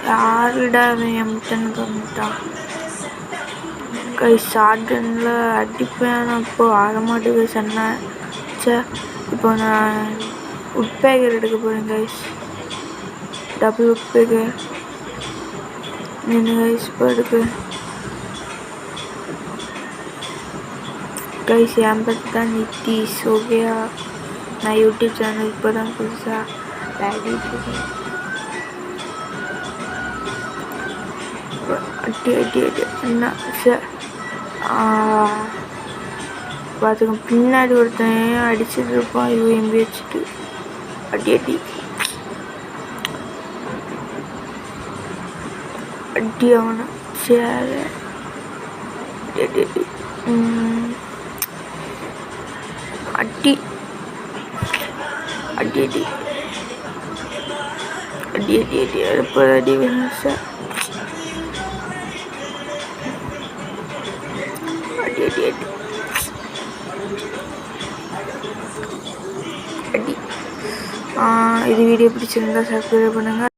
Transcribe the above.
யாருடா எம்டன் பண்ணிட்டான் கைஸ். ஷார்ட்கனில் அடிப்பேன், இப்போ ஆக மாட்டேங்குது சொன்ன. இப்போ நான் உட்பேக்கர் எடுக்க போகிறேன் கைஸ். டபுள் உட்பேக்கர் நின்று கைஸ். இப்போ எடுக்கு கைஸ். என் பற்றி தான் நித்திஷ். ஓகேயா, நான் யூடியூப் சேனல் இப்போ தான் புதுசாக விளையாடிட்டுருக்கேன். அடி அடி அடி என்ன சார் பார்த்துக்க. பின்னாடி ஒருத்தன் அடிச்சுட்டு இருப்பான் யூஎம்பி வச்சுட்டு. அடி அடி அடி அவனை சரி. அடி அடி அடி அடி அடி அடி அடி அடி அடுப்பு அடி வேணும் சார். அடி அடி அடி அடி. இது வீடியோ பிடிச்சிருந்தா சப்ஸ்கிரைப் பண்ணுங்கள்.